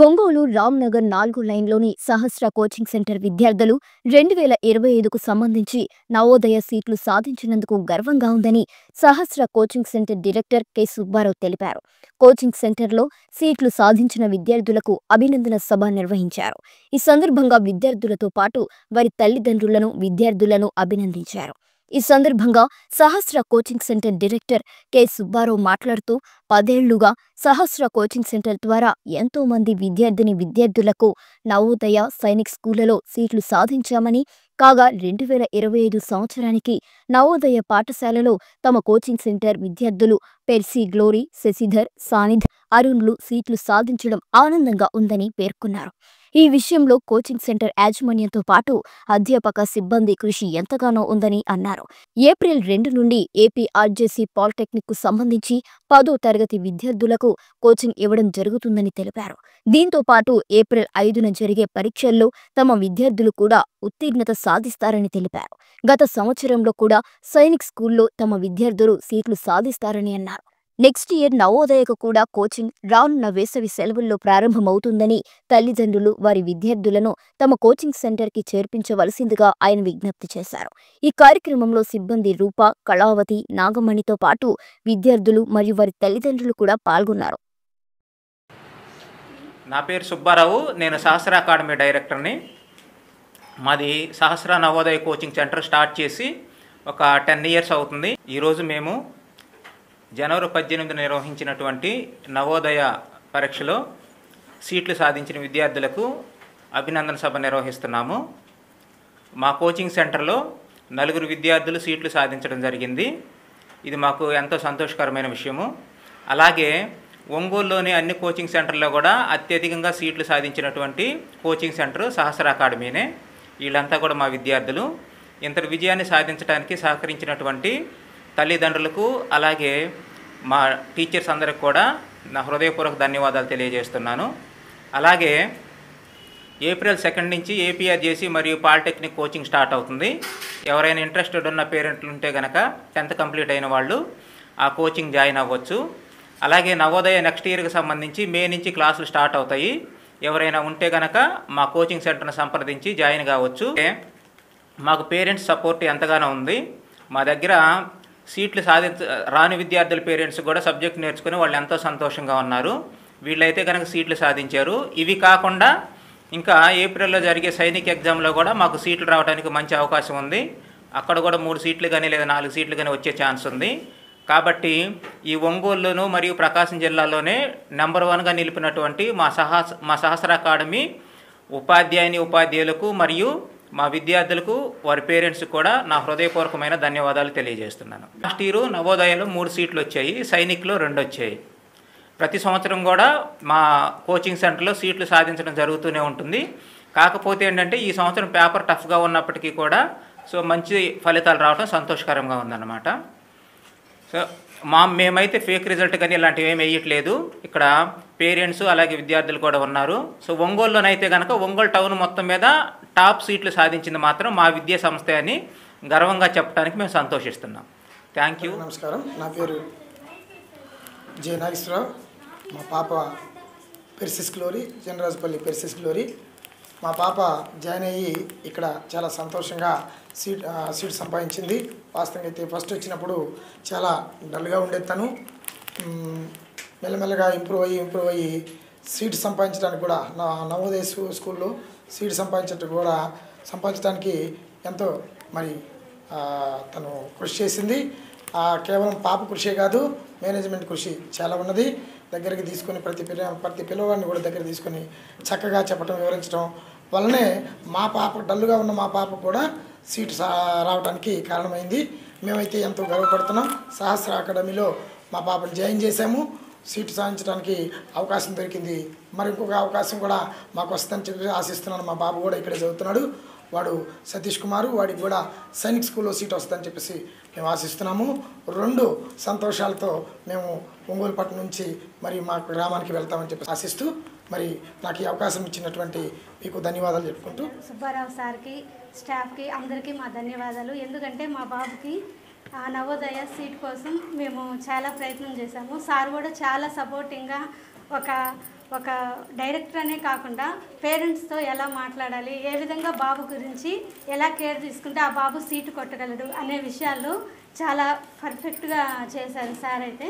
ఒంగోలు రామ్నగర్ 4 లైన్లోని Sahasra coaching centre విద్యార్థులు 2025కు సంబంధించి నవోదయ సీట్లు సాధించినందుకు గర్వంగా ఉందని Sahasra coaching centre director K Subbarao తెలిపారు. కోచింగ్ సెంటర్లో సీట్లు సాధించిన విద్యార్థులకు అభినందన సభ నిర్వహించారు. ఈ సందర్భంగా విద్యార్థులతో పాటు వారి తల్లిదండ్రులను, విద్యార్థులను అభినందించారు. ఈ సందర్భంగా Sahasra coaching centre director K Subbarao మాట్లాడుతూ 10 ఏళ్లుగా సహస్ర కోచింగ్ సెంటర్ ద్వారా ఎంతో మంది విద్యార్థులకు నవోదయ, సైనిక్ స్కూళ్లలో సీట్లు సాధించామని, కాగా 2025 సంవత్సరానికి నవోదయ పాఠశాలలో తమ కోచింగ్ సెంటర్ విద్యార్థులు పెర్సీ గ్లోరీ, శశిధర్, సానిధ్, అరుణ్లు సీట్లు సాధించడం ఆనందంగా ఉందని పేర్కొన్నారు. ఈ విషయంలో కోచింగ్ సెంటర్ యాజమాన్యంతో పాటు అధ్యాపక సిబ్బంది కృషి ఎంతగానో ఉందని అన్నారు. ఏప్రిల్ 2 నుండి ఏపీ ఆర్జేసీ పాలిటెక్నిక్ కు సంబంధించి 10వ తరగతి విద్యార్థులకు కోచింగ్ ఇవ్వడం జరుగుతుందని తెలిపారు. దీంతో పాటు ఏప్రిల్ 5న జరిగే పరీక్షల్లో తమ విద్యార్థులు కూడా ఉత్తీర్ణత సాధిస్తారని తెలిపారు. గత సంవత్సరంలో కూడా సైనిక్ స్కూల్లో తమ విద్యార్థులు సీట్లు సాధిస్తారని అన్నారు. నెక్స్ట్ ఇయర్ నవోదయకు కూడా కోచింగ్ రానున్న వేసవి సెలవుల్లో ప్రారంభమవుతుందని తల్లిదండ్రులు వారి విద్యార్థులను తమ కోచింగ్ సెంటర్కి చేర్పించవలసిందిగా ఆయన విజ్ఞప్తి చేశారు. ఈ కార్యక్రమంలో సిబ్బంది రూప, కళావతి, నాగమణితో పాటు విద్యార్థులు మరియు వారి తల్లిదండ్రులు కూడా పాల్గొన్నారు. నా పేరు సుబ్బారావు, నేను సహస్ర అకాడమీ డైరెక్టర్ని. మాది సహస్ర నవోదయ కోచింగ్ సెంటర్ స్టార్ట్ చేసి ఒక 10 ఇయర్స్ అవుతుంది. ఈరోజు మేము జనవరి 18 నిర్వహించినటువంటి నవోదయ పరీక్షలో సీట్లు సాధించిన విద్యార్థులకు అభినందన సభ నిర్వహిస్తున్నాము. మా కోచింగ్ సెంటర్లో 4 విద్యార్థులు సీట్లు సాధించడం జరిగింది. ఇది మాకు ఎంతో సంతోషకరమైన విషయము. అలాగే ఒంగోలులోని అన్ని కోచింగ్ సెంటర్లో కూడా అత్యధికంగా సీట్లు సాధించినటువంటి కోచింగ్ సెంటర్ సహస్ర అకాడమీనే. వీళ్ళంతా కూడా మా విద్యార్థులు. ఇంతటి విజయాన్ని సాధించడానికి సహకరించినటువంటి తల్లిదండ్రులకు, అలాగే మా టీచర్స్ అందరికి కూడా నా హృదయపూర్వక ధన్యవాదాలు తెలియజేస్తున్నాను. అలాగే ఏప్రిల్ 2 నుంచి ఏపీఆర్జేసీ మరియు పాలిటెక్నిక్ కోచింగ్ స్టార్ట్ అవుతుంది. ఎవరైనా ఇంట్రెస్టెడ్ ఉన్న పేరెంట్లు ఉంటే కనుక 10th కంప్లీట్ అయిన వాళ్ళు ఆ కోచింగ్ జాయిన్ అవ్వచ్చు. అలాగే నవోదయ నెక్స్ట్ ఇయర్కి సంబంధించి మే నుంచి క్లాసులు స్టార్ట్ అవుతాయి. ఎవరైనా ఉంటే కనుక మా కోచింగ్ సెంటర్ను సంప్రదించి జాయిన్ కావచ్చు. మాకు పేరెంట్స్ సపోర్ట్ ఎంతగానో ఉంది. మా దగ్గర సీట్లు రాని విద్యార్థుల పేరెంట్స్ కూడా సబ్జెక్ట్ నేర్చుకుని వాళ్ళు ఎంతో సంతోషంగా ఉన్నారు. వీళ్ళైతే కనుక సీట్లు సాధించారు. ఇవి కాకుండా ఇంకా ఏప్రిల్లో జరిగే సైనిక్ ఎగ్జామ్లో కూడా మాకు సీట్లు రావడానికి మంచి అవకాశం ఉంది. అక్కడ కూడా 3 సీట్లు కానీ లేదా 4 సీట్లు కానీ వచ్చే ఛాన్స్ ఉంది. కాబట్టి ఈ ఒంగోలులోను మరియు ప్రకాశం జిల్లాలోనే నెంబర్ 1గా నిలిపినటువంటి మా సహస్ర అకాడమీ ఉపాధ్యాయులకు మరియు మా విద్యార్థులకు, వారి పేరెంట్స్కి కూడా నా హృదయపూర్వకమైన ధన్యవాదాలు తెలియజేస్తున్నాను. లాస్ట్ ఇయర్ నవోదయలో 3 సీట్లు వచ్చాయి, సైనిక్లో 2 వచ్చాయి. ప్రతి సంవత్సరం కూడా మా కోచింగ్ సెంటర్లో సీట్లు సాధించడం జరుగుతూనే ఉంటుంది. కాకపోతే ఏంటంటే ఈ సంవత్సరం పేపర్ టఫ్గా ఉన్నప్పటికీ కూడా మంచి ఫలితాలు రావడం సంతోషకరంగా ఉందన్నమాట. మేమైతే ఫేక్ రిజల్ట్ కానీ ఇలాంటివి ఏమి వేయట్లేదు. ఇక్కడ పేరెంట్స్ అలాగే విద్యార్థులు కూడా ఉన్నారు. ఒంగోలులోనైతే కనుక ఒంగోలు టౌన్ మొత్తం మీద టాప్ సీట్లు సాధించింది మాత్రం మా విద్యా సంస్థ అని గర్వంగా చెప్పడానికి మేము సంతోషిస్తున్నాం. Thank you. నమస్కారం, నా పేరు జె నాగేశ్వరరావు. మా పాప పెర్సిస్ గ్లోరీ, జనరాజుపల్లి పెర్సిస్ గ్లోరీ. మా పాప జాయిన్ అయ్యి ఇక్కడ చాలా సంతోషంగా సీట్ సంపాదించింది. వాస్తవంగా అయితే ఫస్ట్ వచ్చినప్పుడు చాలా డల్గా ఉండేది. తను మెల్లమెల్లగా ఇంప్రూవ్ అయ్యి సీట్ సంపాదించడానికి కూడా నవోదయ స్కూల్లో సీట్ సంపాదించడానికి ఎంతో మరి తను కృషి చేసింది. కేవలం పాప కృషే కాదు, మేనేజ్మెంట్ కృషి చాలా ఉన్నది. దగ్గరికి తీసుకొని ప్రతి పిల్లవాడిని కూడా దగ్గర తీసుకొని చక్కగా చెప్పడం, వివరించడం వల్లనే మా పాప డల్లుగా ఉన్న మా పాప కూడా సీట్ రావడానికి కారణమైంది. మేమైతే ఎంతో గర్వపడుతున్నాం. సహస్ర అకాడమీలో మా పాపను జాయిన్ చేశాము. సీటు సాధించడానికి అవకాశం దొరికింది. మరి ఇంకొక అవకాశం కూడా మాకు వస్తుందని చెప్పి ఆశిస్తున్నాను. మా బాబు కూడా ఇక్కడే చదువుతున్నాడు. వాడు సతీష్ కుమారు, వాడికి కూడా సైనిక్ స్కూల్లో సీట్ వస్తుందని చెప్పేసి మేము ఆశిస్తున్నాము. 2 సంతోషాలతో మేము ఒంగోలు పట్టణం నుంచి మరి మా గ్రామానికి వెళ్తామని చెప్పి ఆశిస్తూ మరి నాకు ఈ అవకాశం ఇచ్చినటువంటి మీకు ధన్యవాదాలు చెప్పుకుంటూ, సుబ్బారావు సార్కి, స్టాఫ్కి అందరికీ మా ధన్యవాదాలు. ఎందుకంటే మా బాబుకి నవోదయ సీట్ కోసం మేము చాలా ప్రయత్నం చేశాము. సార్ కూడా చాలా సపోర్టింగ్గా ఒక ఒక డైరెక్టర్ అనే కాకుండా పేరెంట్స్తో ఎలా మాట్లాడాలి, ఏ విధంగా బాబు గురించి ఎలా కేర్ తీసుకుంటే ఆ బాబు సీటు కొట్టగలడు అనే విషయాలు చాలా పర్ఫెక్ట్గా చేశారు సార్ అయితే.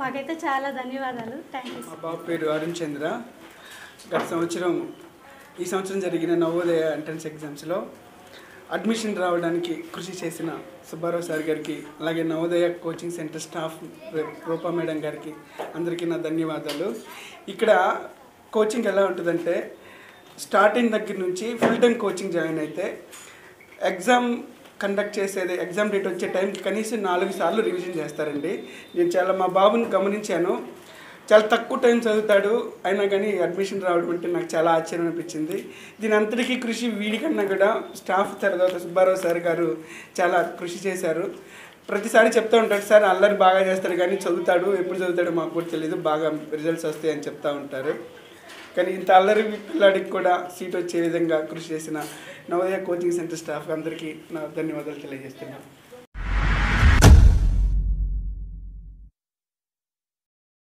మాకైతే చాలా ధన్యవాదాలు. Thank you. మా బాబు పేరు అరుణ్ చంద్ర. ఈ సంవత్సరం జరిగిన నవోదయ ఎంట్రన్స్ ఎగ్జామ్స్లో అడ్మిషన్ రావడానికి కృషి చేసిన సుబ్బారావు సార్ గారికి, అలాగే నవోదయ కోచింగ్ సెంటర్ స్టాఫ్ రూపా మేడం గారికి అందరికీ నా ధన్యవాదాలు. ఇక్కడ కోచింగ్ ఎలా ఉంటుందంటే స్టార్టింగ్ దగ్గర నుంచి ఫుల్ టైం కోచింగ్ జాయిన్ అయితే ఎగ్జామ్ కండక్ట్ చేసేది ఎగ్జామ్ డేట్ వచ్చే టైంకి కనీసం 4 సార్లు రివిజన్ చేస్తారండి. నేను మా బాబుని గమనించాను, చాలా తక్కువ టైం చదువుతాడు, అయినా కానీ అడ్మిషన్ రావడం అంటే నాకు చాలా ఆశ్చర్యం అనిపించింది. దీని అంతటికీ కృషి వీడికన్నా కూడా స్టాఫ్ తర్వాత సుబ్బారావు సార్ గారు చాలా కృషి చేశారు. ప్రతిసారి చెప్తూ ఉంటాడు, సార్ అల్లరి బాగా చేస్తాడు కానీ చదువుతాడు, ఎప్పుడు చదువుతాడో మాకు కూడా తెలియదు, బాగా రిజల్ట్స్ వస్తాయి అని చెప్తూ ఉంటారు. కానీ ఇంత అల్లరి పిల్లాడికి కూడా సీట్ వచ్చే విధంగా కృషి చేసిన నవోదయ కోచింగ్ సెంటర్ స్టాఫ్ అందరికీ నా ధన్యవాదాలు తెలియజేస్తున్నాను.